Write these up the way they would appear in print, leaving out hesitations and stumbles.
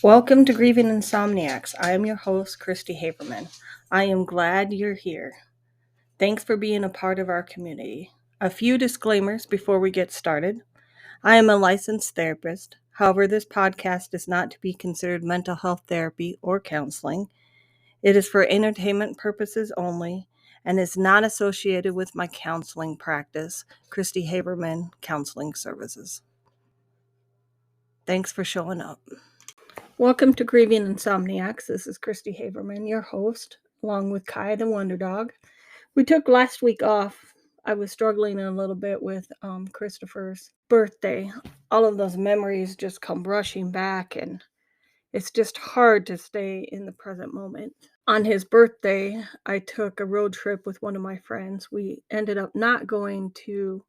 Welcome to Grieving Insomniacs. I am your host, Christy Haberman. I am glad you're here. Thanks for being a part of our community. A few disclaimers before we get started. I am a licensed therapist. However, this podcast is not to be considered mental health therapy or counseling. It is for entertainment purposes only and is not associated with my counseling practice, Christy Haberman Counseling Services. Thanks for showing up. Welcome to Grieving Insomniacs. This is Christy Haberman, your host, along with Kai the Wonder Dog. We took last week off. I was struggling a little bit with Christopher's birthday. All of those memories just come rushing back, and it's just hard to stay in the present moment. On his birthday, I took a road trip with one of my friends. We ended up not going to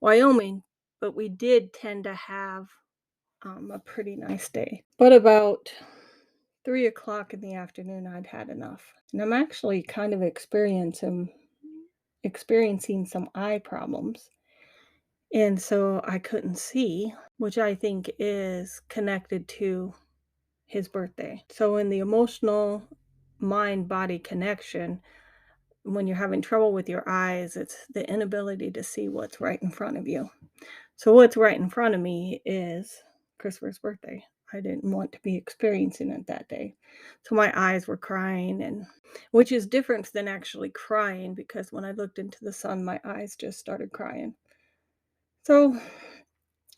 Wyoming, but we did tend to have a pretty nice day. But about 3 o'clock in the afternoon, I'd had enough. And I'm actually kind of experiencing some eye problems. And so I couldn't see, which I think is connected to his birthday. So in the emotional mind-body connection, when you're having trouble with your eyes, it's the inability to see what's right in front of you. So what's right in front of me is Christopher's birthday. I didn't want to be experiencing it that day. So my eyes were crying, and which is different than actually crying, because when I looked into the sun, my eyes just started crying. So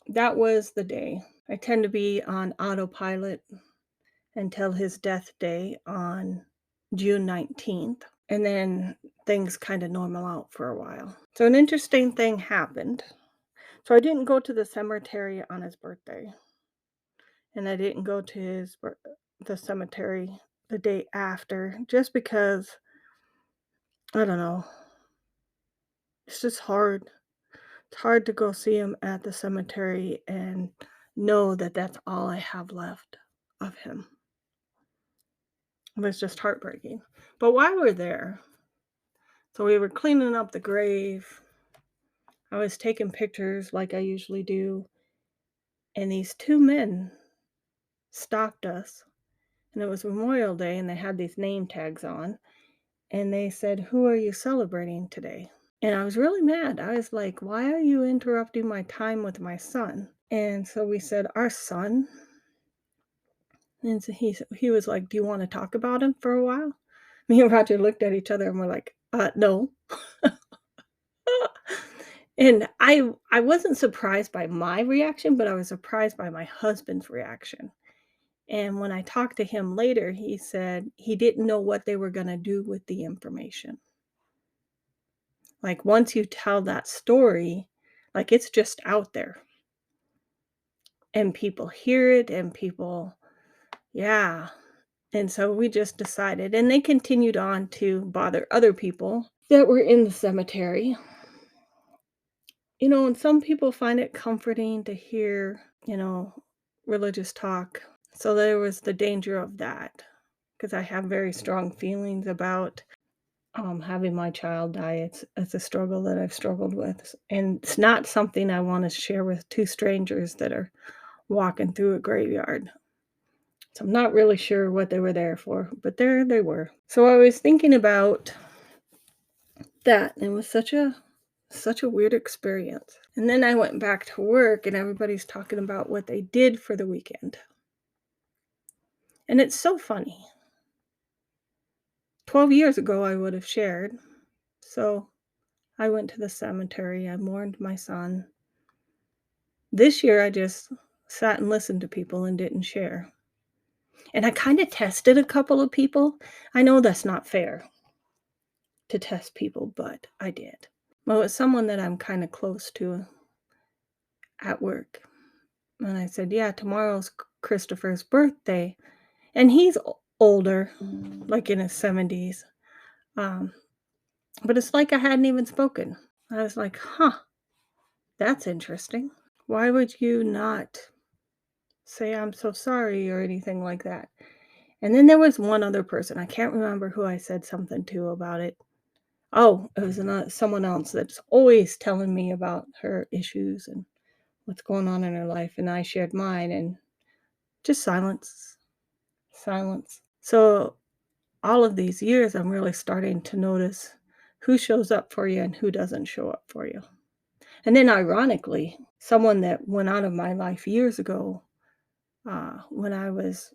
that was the day. I tend to be on autopilot until his death day on June 19th. And then things kind of normal out for a while. So an interesting thing happened. So I didn't go to the cemetery on his birthday. And I didn't go to the cemetery the day after, just because, I don't know, it's just hard. It's hard to go see him at the cemetery and know that that's all I have left of him. It was just heartbreaking. But while we're there, so we were cleaning up the grave. I was taking pictures like I usually do. And these two men stopped us. And it was Memorial Day, and they had these name tags on. And they said, "Who are you celebrating today?" And I was really mad. I was like, "Why are you interrupting my time with my son?" And so we said, "Our son." And so he was like, "Do you want to talk about him for a while?" Me and Roger looked at each other and we're like, no. And I wasn't surprised by my reaction, but I was surprised by my husband's reaction. And when I talked to him later, he said he didn't know what they were going to do with the information. Like, once you tell that story, like, it's just out there. And people hear it, and people, yeah. And so we just decided, and they continued on to bother other people that were in the cemetery. You know, and some people find it comforting to hear, religious talk. So there was the danger of that, because I have very strong feelings about having my child die. It's a struggle that I've struggled with, and it's not something I want to share with two strangers that are walking through a graveyard. So I'm not really sure what they were there for, but there they were. So I was thinking about that, and it was such a weird experience. And then I went back to work, and everybody's talking about what they did for the weekend. And it's so funny. 12 years ago, I would have shared. So I went to the cemetery. I mourned my son. This year, I just sat and listened to people and didn't share. And I kind of tested a couple of people. I know that's not fair to test people, but I did. Well, it's someone that I'm kind of close to at work. And I said, "Yeah, tomorrow's Christopher's birthday." And he's older, like in his 70s. But it's like I hadn't even spoken. I was like, that's interesting. Why would you not say I'm so sorry or anything like that? And then there was one other person. I can't remember who I said something to about it. Oh, it was someone else that's always telling me about her issues and what's going on in her life. And I shared mine, and Just silence. Silence. So all of these years, I'm really starting to notice who shows up for you and who doesn't show up for you. And then ironically, someone that went out of my life years ago, when I was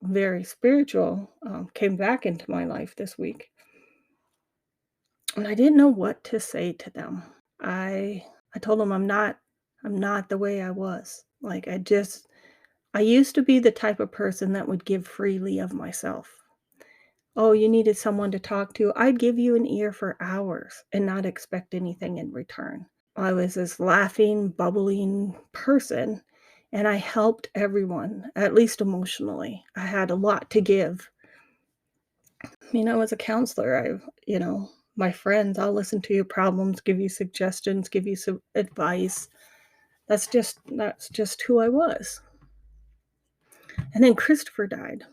very spiritual, came back into my life this week. And I didn't know what to say to them. I told them I'm not the way I was. Like I used to be the type of person that would give freely of myself. Oh, you needed someone to talk to? I'd give you an ear for hours and not expect anything in return. I was this laughing, bubbling person, and I helped everyone, at least emotionally. I had a lot to give. As a counselor, my friends, I'll listen to your problems, give you suggestions, give you some advice. That's just who I was. And then Christopher died.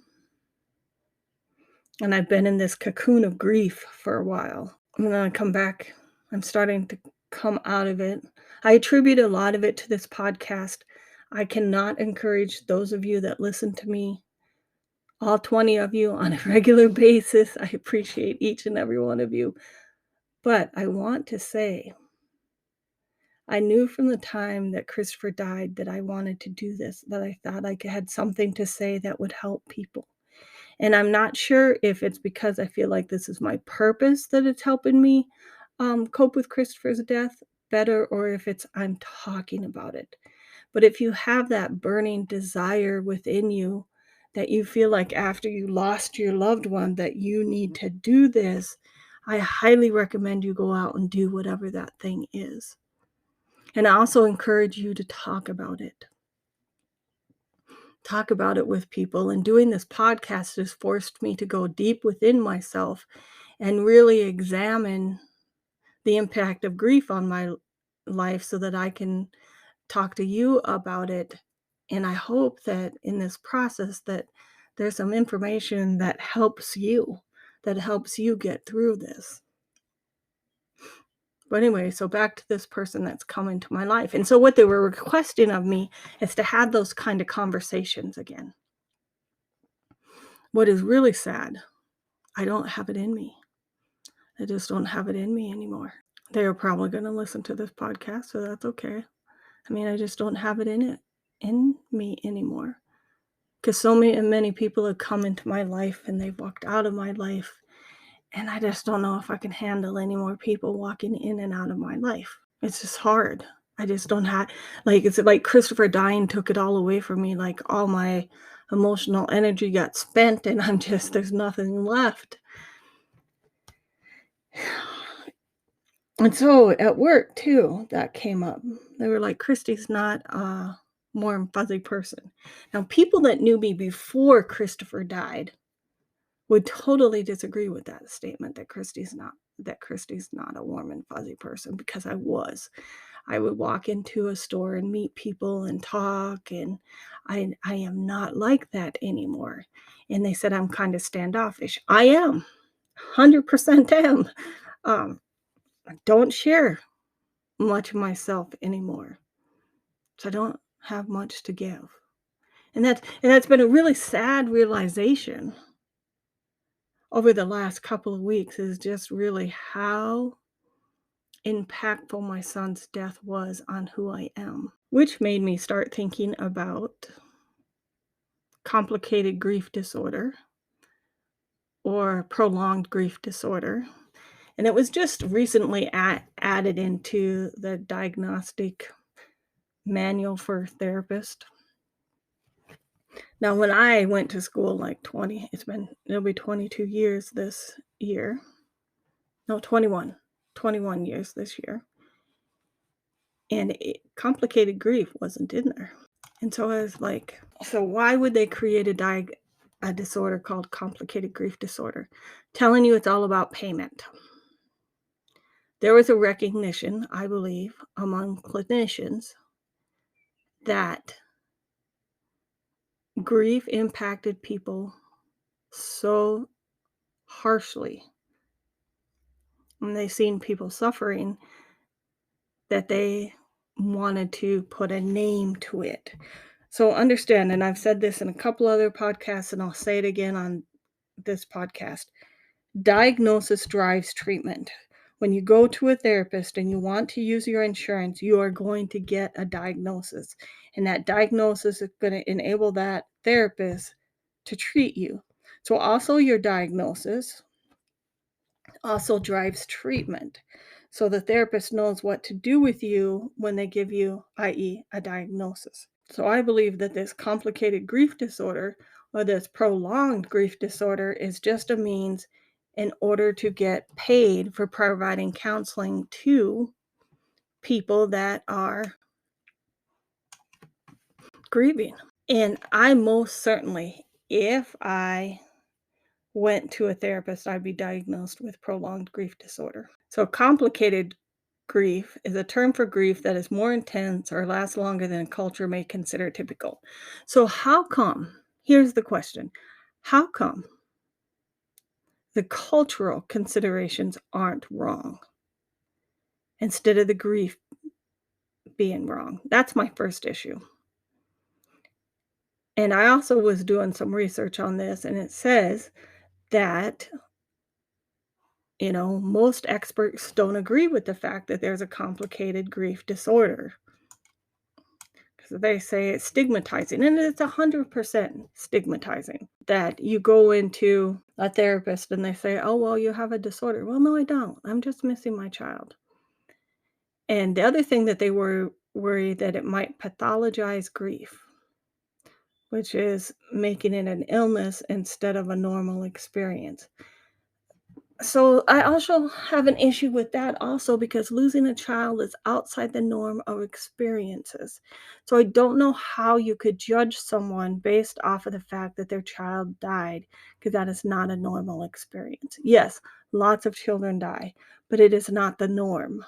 And I've been in this cocoon of grief for a while. I'm gonna come back. I'm starting to come out of it. I attribute a lot of it to this podcast. I cannot encourage those of you that listen to me, all 20 of you on a regular basis. I appreciate each and every one of you. But I want to say, I knew from the time that Christopher died that I wanted to do this, that I thought I had something to say that would help people. And I'm not sure if it's because I feel like this is my purpose that it's helping me cope with Christopher's death better, or if it's I'm talking about it. But if you have that burning desire within you that you feel like after you lost your loved one that you need to do this, I highly recommend you go out and do whatever that thing is. And I also encourage you to talk about it. Talk about it with people. And doing this podcast has forced me to go deep within myself and really examine the impact of grief on my life so that I can talk to you about it. And I hope that in this process that there's some information that helps you get through this. But anyway, so back to this person that's come into my life. And so what they were requesting of me is to have those kind of conversations again. What is really sad, I don't have it in me. I just don't have it in me anymore. They are probably going to listen to this podcast, so that's okay. I just don't have it in me anymore. Because so many people have come into my life and they've walked out of my life. And I just don't know if I can handle any more people walking in and out of my life. It's just hard. I just don't have, it's like Christopher dying took it all away from me. Like all my emotional energy got spent and there's nothing left. And so at work too, that came up. They were like, Christy's not a warm, fuzzy person. Now, people that knew me before Christopher died would totally disagree with that statement that Christy's not a warm and fuzzy person, because I was. I would walk into a store and meet people and talk, and I am not like that anymore. And they said I'm kind of standoffish. I am. 100% am. I don't share much of myself anymore. So I don't have much to give. And that's been a really sad realization over the last couple of weeks, is just really how impactful my son's death was on who I am, which made me start thinking about complicated grief disorder or prolonged grief disorder. And it was just recently added into the diagnostic manual for therapists. Now, when I went to school, like it'll be 22 years this year. No, 21 years this year. And complicated grief wasn't in there. And so I was like, so why would they create a disorder called complicated grief disorder? Telling you it's all about payment. There was a recognition, I believe, among clinicians that grief impacted people so harshly, and they seen people suffering, that they wanted to put a name to it. So understand, and I've said this in a couple other podcasts, and I'll say it again on this podcast. Diagnosis drives treatment. When you go to a therapist and you want to use your insurance, you are going to get a diagnosis. And that diagnosis is going to enable that therapist to treat you. So also your diagnosis also drives treatment. So the therapist knows what to do with you when they give you, i.e., a diagnosis. So I believe that this complicated grief disorder or this prolonged grief disorder is just a means in order to get paid for providing counseling to people that are grieving. And I most certainly, if I went to a therapist, I'd be diagnosed with prolonged grief disorder. So complicated grief is a term for grief that is more intense or lasts longer than culture may consider typical. So how come, here's the question, how come the cultural considerations aren't wrong instead of the grief being wrong? That's my first issue. And I also was doing some research on this, and it says that most experts don't agree with the fact that there's a complicated grief disorder because they say it's stigmatizing, and it's 100% stigmatizing that you go into a therapist and they say, oh, well, you have a disorder. Well, no, I don't. I'm just missing my child. And the other thing that they were worried that it might pathologize grief, which is making it an illness instead of a normal experience. So I also have an issue with that also because losing a child is outside the norm of experiences. So I don't know how you could judge someone based off of the fact that their child died because that is not a normal experience. Yes, lots of children die, but it is not the norm.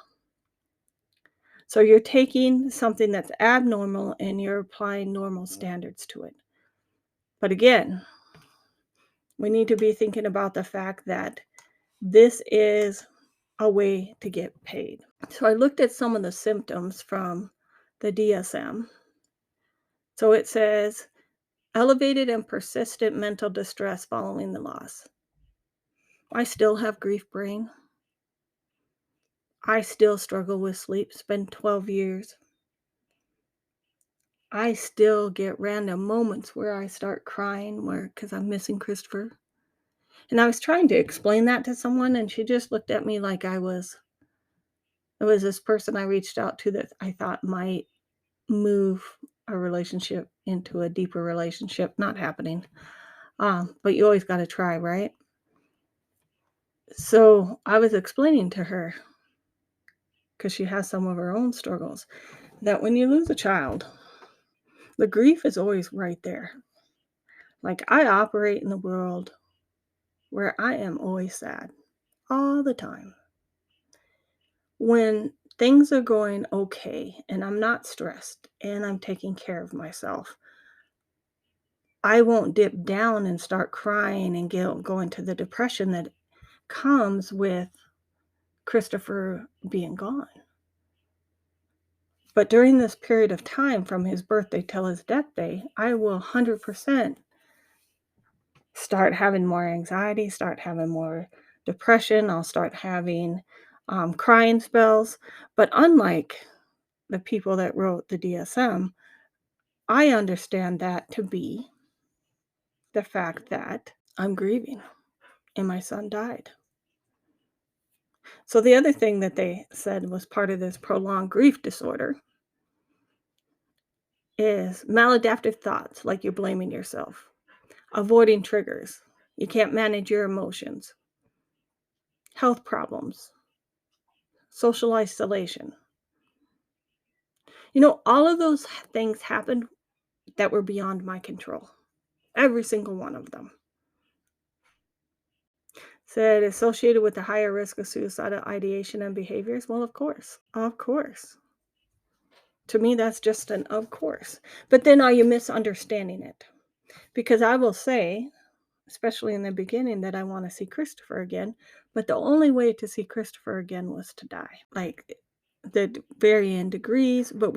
So you're taking something that's abnormal and you're applying normal standards to it. But again, we need to be thinking about the fact that this is a way to get paid. So I looked at some of the symptoms from the DSM. So it says elevated and persistent mental distress following the loss. I still have grief brain. I still struggle with sleep. It's been 12 years. I still get random moments where I start crying because I'm missing Christopher. And I was trying to explain that to someone, and she just looked at me like it was this person I reached out to that I thought might move a relationship into a deeper relationship. Not happening. But you always got to try, right? So I was explaining to her, because she has some of her own struggles, that when you lose a child, the grief is always right there. Like I operate in the world where I am always sad all the time. When things are going okay and I'm not stressed and I'm taking care of myself, I won't dip down and start crying and go into the depression that comes with Christopher being gone. But during this period of time from his birthday till his death day, I will 100% start having more anxiety, start having more depression. I'll start having crying spells. But unlike the people that wrote the DSM, I understand that to be the fact that I'm grieving and my son died. So the other thing that they said was part of this prolonged grief disorder is maladaptive thoughts, like you're blaming yourself, avoiding triggers, you can't manage your emotions, health problems, social isolation. All of those things happened that were beyond my control. Every single one of them. Said associated with the higher risk of suicidal ideation and behaviors. Well, of course. Of course. To me, that's just an of course. But then are you misunderstanding it? Because I will say, especially in the beginning, that I want to see Christopher again. But the only way to see Christopher again was to die. Like the varying degrees, but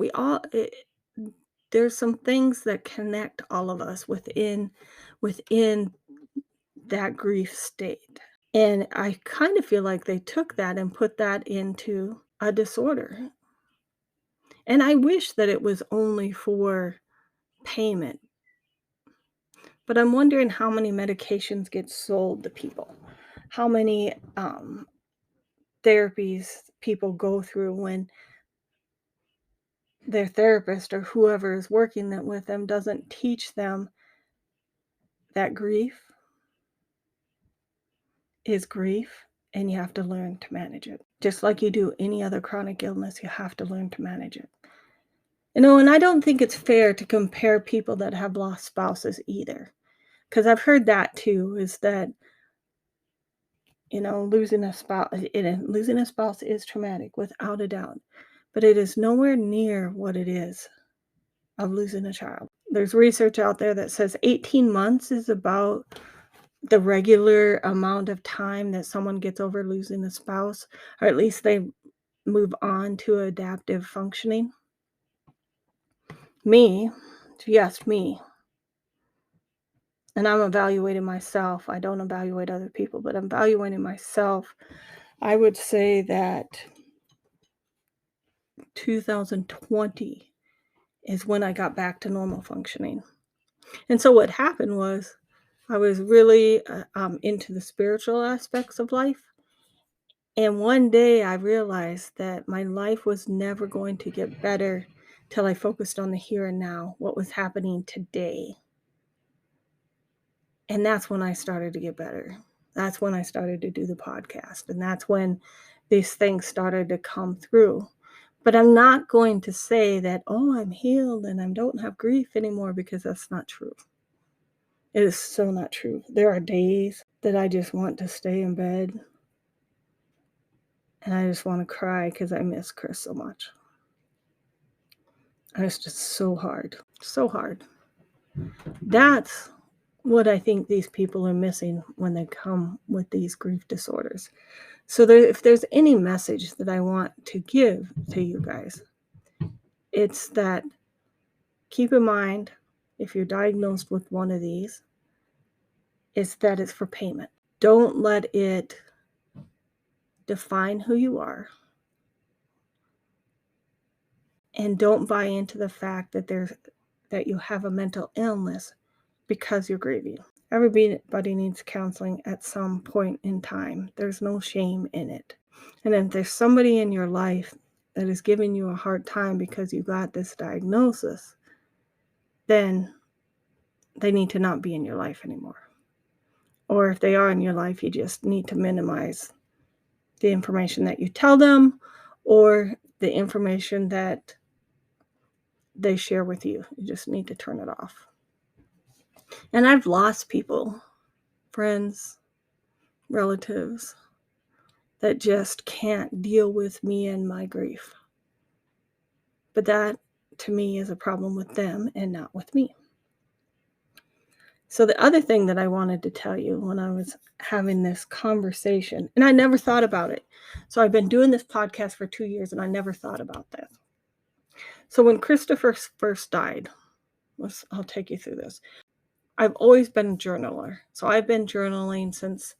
there's some things that connect all of us within that grief state. And I kind of feel like they took that and put that into a disorder. And I wish that it was only for payment, but I'm wondering how many medications get sold to people, how many therapies people go through when their therapist or whoever is working that with them doesn't teach them that grief is grief and you have to learn to manage it. Just like you do any other chronic illness, you have to learn to manage it. And I don't think it's fair to compare people that have lost spouses either. Because I've heard that too, is that, losing a spouse is traumatic without a doubt. But it is nowhere near what it is of losing a child. There's research out there that says 18 months is about the regular amount of time that someone gets over losing a spouse, or at least they move on to adaptive functioning. Me, yes, me. And I'm evaluating myself. I don't evaluate other people, but I'm evaluating myself. I would say that 2020 is when I got back to normal functioning. And so what happened was I was really into the spiritual aspects of life. And one day I realized that my life was never going to get better till I focused on the here and now, what was happening today. And that's when I started to get better. That's when I started to do the podcast. And that's when these things started to come through. But I'm not going to say that, oh, I'm healed and I don't have grief anymore, because that's not true. It is so not true. There are days that I just want to stay in bed and I just want to cry because I miss Chris so much. And it's just so hard. So hard. That's what I think these people are missing when they come with these grief disorders. So if there's any message that I want to give to you guys, it's that keep in mind, if you're diagnosed with one of these, is that it's for payment. Don't let it define who you are. And don't buy into the fact that you have a mental illness because you're grieving. Everybody needs counseling at some point in time. There's no shame in it. And if there's somebody in your life that is giving you a hard time because you got this diagnosis, then they need to not be in your life anymore. Or if they are in your life, you just need to minimize the information that you tell them or the information that they share with you. You just need to turn it off. And I've lost people, friends, relatives, that just can't deal with me and my grief. But that, to me, is a problem with them and not with me. So the other thing that I wanted to tell you when I was having this conversation, and I never thought about it. So I've been doing this podcast for 2 years and I never thought about this. So when Christopher first died, I'll take you through this. I've always been a journaler. So I've been journaling since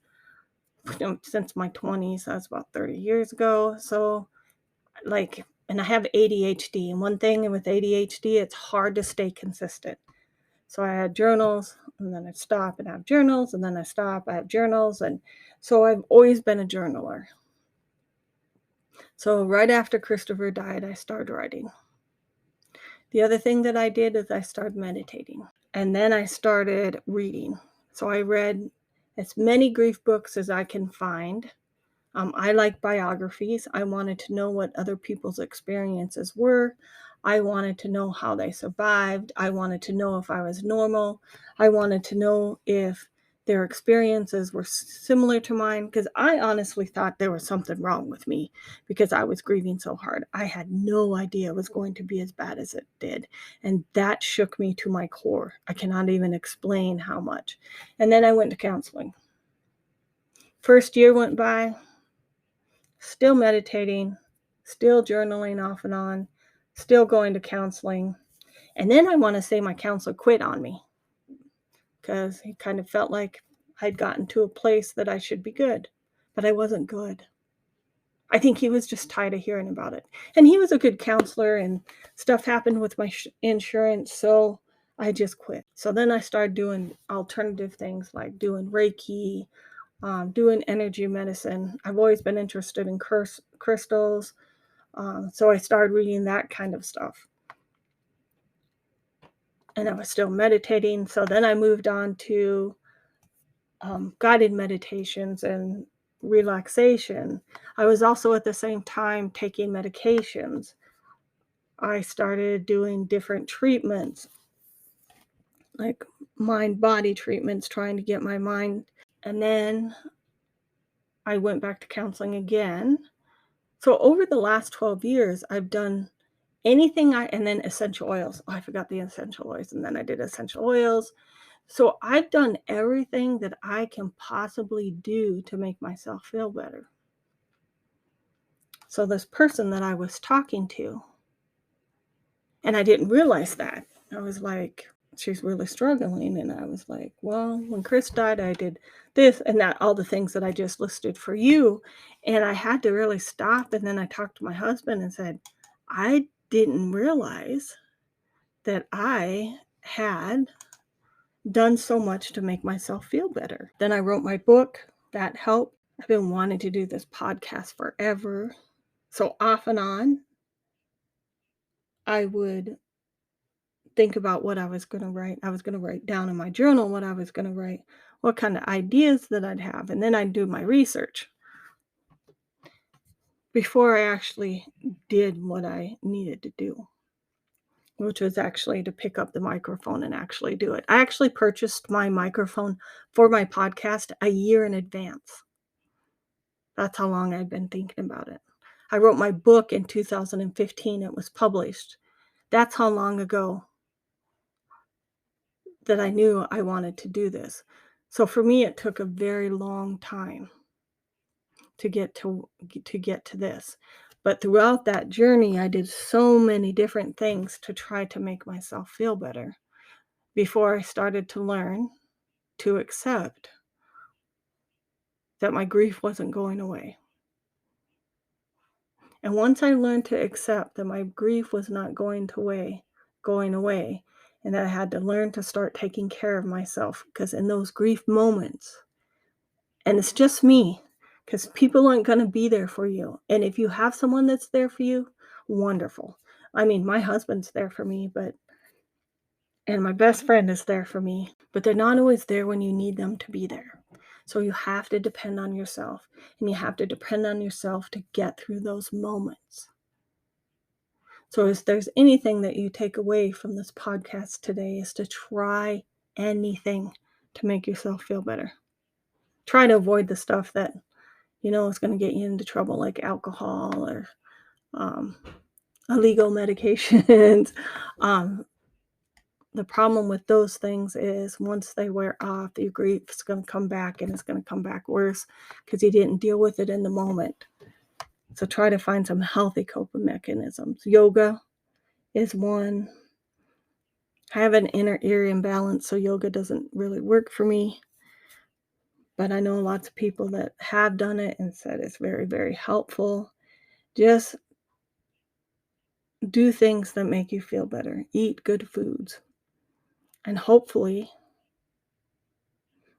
my 20s. That's about 30 years ago. So and I have ADHD. And one thing with ADHD, it's hard to stay consistent. So I had journals, and then I'd stop and have journals, and then I stop, I have journals. And so I've always been a journaler. So right after Christopher died, I started writing. The other thing that I did is I started meditating. And then I started reading. So I read as many grief books as I can find. I like biographies. I wanted to know what other people's experiences were. I wanted to know how they survived. I wanted to know if I was normal. I wanted to know if their experiences were similar to mine, because I honestly thought there was something wrong with me because I was grieving so hard. I had no idea it was going to be as bad as it did. And that shook me to my core. I cannot even explain how much. And then I went to counseling. First year went by. Still meditating, still journaling off and on, still going to counseling. And then I want to say my counselor quit on me because he kind of felt like I'd gotten to a place that I should be good, but I wasn't good. I think he was just tired of hearing about it. And he was a good counselor, and stuff happened with my insurance, so I just quit. So then I started doing alternative things like doing Reiki, doing energy medicine. I've always been interested in crystals, so I started reading that kind of stuff. And I was still meditating, so then I moved on to guided meditations and relaxation. I was also at the same time taking medications. I started doing different treatments, like mind-body treatments, trying to get my mind. And then I went back to counseling again. So over the last 12 years, I've done and then essential oils. Oh, I forgot the essential oils. And then I did essential oils. So I've done everything that I can possibly do to make myself feel better. So this person that I was talking to, and I didn't realize that. I was like, she's really struggling. And I was like, well, when Chris died, I did this and that, all the things that I just listed for you. And I had to really stop. And then I talked to my husband and said, I didn't realize that I had done so much to make myself feel better. Then I wrote my book. That helped. I've been wanting to do this podcast forever. So off and on, I would think about what I was going to write. I was going to write down in my journal what I was going to write, what kind of ideas that I'd have, and then I'd do my research before I actually did what I needed to do, which was actually to pick up the microphone and actually do it. I actually purchased my microphone for my podcast a year in advance. That's how long I've been thinking about it. I wrote my book in 2015. It was published. That's how long ago that I knew I wanted to do this. So for me, it took a very long time to get to this. But throughout that journey, I did so many different things to try to make myself feel better before I started to learn to accept that my grief wasn't going away. And once I learned to accept that my grief was not going away, and that I had to learn to start taking care of myself, because in those grief moments, and it's just me, because people aren't going to be there for you. And if you have someone that's there for you, wonderful. I mean, my husband's there for me, and my best friend is there for me, but they're not always there when you need them to be there. So you have to depend on yourself, and you have to depend on yourself to get through those moments. So if there's anything that you take away from this podcast today, is to try anything to make yourself feel better. Try to avoid the stuff that is going to get you into trouble, like alcohol or illegal medications. The problem with those things is once they wear off, your grief is going to come back, and it's going to come back worse because you didn't deal with it in the moment. So try to find some healthy coping mechanisms. Yoga is one. I have an inner ear imbalance, so yoga doesn't really work for me. But I know lots of people that have done it and said it's very, very helpful. Just do things that make you feel better. Eat good foods. And hopefully,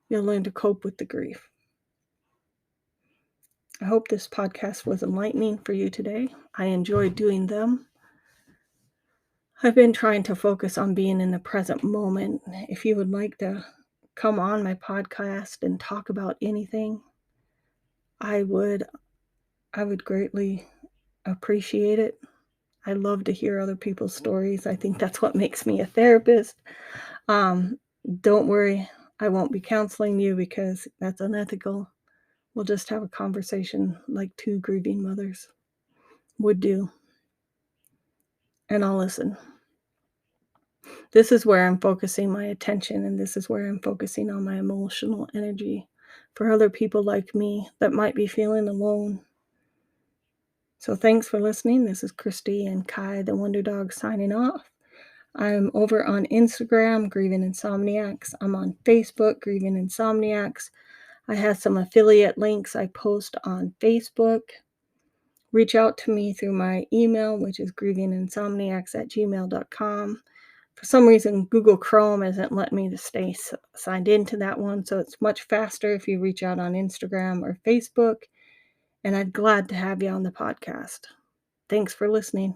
you'll learn to cope with the grief. I hope this podcast was enlightening for you today. I enjoyed doing them. I've been trying to focus on being in the present moment. If you would like to come on my podcast and talk about anything, I would greatly appreciate it. I love to hear other people's stories. I think that's what makes me a therapist. Don't worry, I won't be counseling you because that's unethical. We'll just have a conversation like two grieving mothers would do. And I'll listen. This is where I'm focusing my attention, and this is where I'm focusing on my emotional energy for other people like me that might be feeling alone. So thanks for listening. This is Christy and Kai, the Wonder Dog, signing off. I'm over on Instagram, Grieving Insomniacs. I'm on Facebook, Grieving Insomniacs. I have some affiliate links I post on Facebook. Reach out to me through my email, which is grievinginsomniacs@gmail.com. For some reason, Google Chrome isn't letting me to stay signed into that one, so it's much faster if you reach out on Instagram or Facebook, and I'd glad to have you on the podcast. Thanks for listening.